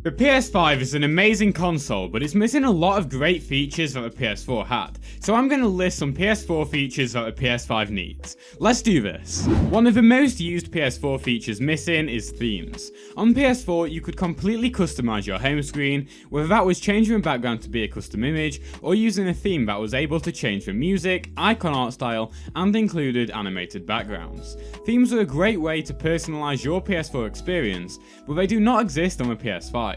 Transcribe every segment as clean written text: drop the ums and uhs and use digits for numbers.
The PS5 is an amazing console, but it's missing a lot of great features that the PS4 had, so I'm going to list some PS4 features that the PS5 needs. Let's do this. One of the most used PS4 features missing is themes. On PS4, you could completely customize your home screen, whether that was changing the background to be a custom image, or using a theme that was able to change the music, icon art style, and included animated backgrounds. Themes are a great way to personalize your PS4 experience, but they do not exist on the PS5.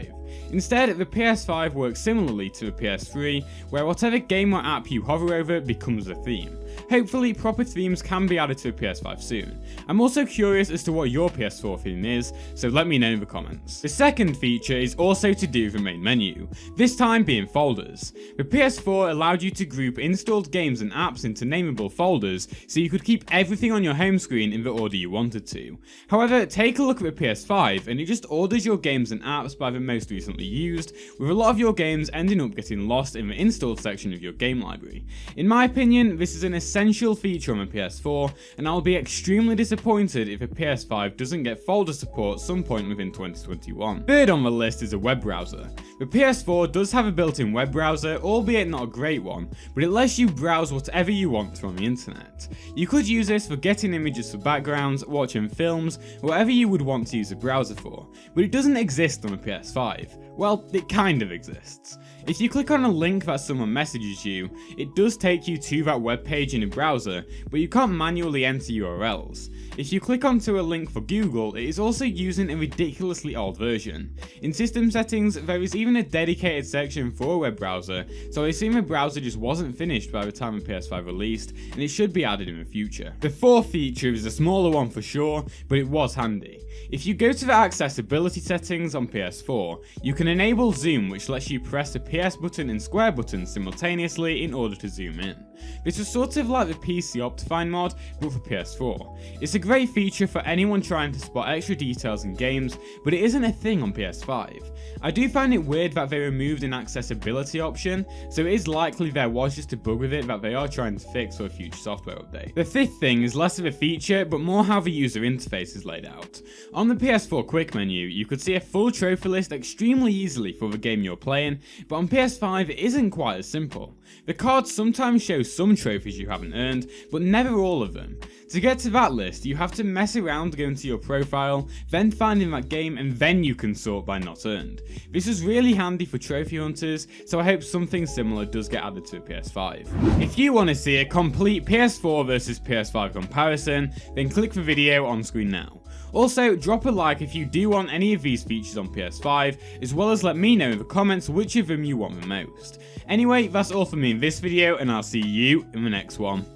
Instead, the PS5 works similarly to the PS3, where whatever game or app you hover over becomes a theme. Hopefully, proper themes can be added to the PS5 soon. I'm also curious as to what your PS4 theme is, so let me know in the comments. The second feature is also to do with the main menu, this time being folders. The PS4 allowed you to group installed games and apps into nameable folders, so you could keep everything on your home screen in the order you wanted to. However, take a look at the PS5 and it just orders your games and apps by the most recently used, with a lot of your games ending up getting lost in the installed section of your game library. In my opinion, this is an essential feature on the PS4, and I'll be extremely disappointed if the PS5 doesn't get folder support some point within 2021. Third on the list is a web browser. The PS4 does have a built-in web browser, albeit not a great one, but it lets you browse whatever you want from the internet. You could use this for getting images for backgrounds, watching films, whatever you would want to use a browser for, but it doesn't exist on the PS5. Well, it kind of exists. If you click on a link that someone messages you, it does take you to that web page in a browser, but you can't manually enter URLs. If you click onto a link for Google, it is also using a ridiculously old version. In system settings, there is even a dedicated section for a web browser, so I assume the browser just wasn't finished by the time the PS5 released, and it should be added in the future. The fourth feature is a smaller one for sure, but it was handy. If you go to the accessibility settings on PS4, you can enable zoom, which lets you press the PS button and square button simultaneously in order to zoom in. This is sort of like the PC Optifine mod, but for PS4. It's a great feature for anyone trying to spot extra details in games, but it isn't a thing on PS5. I do find it weird that they removed an accessibility option, so it is likely there was just a bug with it that they are trying to fix for a future software update. The fifth thing is less of a feature, but more how the user interface is laid out. On the PS4 quick menu, you could see a full trophy list extremely easily for the game you're playing, but on PS5 it isn't quite as simple. The cards sometimes show some trophies you haven't earned, but never all of them. To get to that list, you have to mess around going to your profile, then finding that game, and then you can sort by not earned. This is really handy for trophy hunters, so I hope something similar does get added to a PS5. If you want to see a complete PS4 versus PS5 comparison, then click the video on screen now. Also, drop a like if you do want any of these features on PS5, as well as let me know in the comments which of them you want the most. Anyway, that's all for me in this video, and I'll see you in the next one.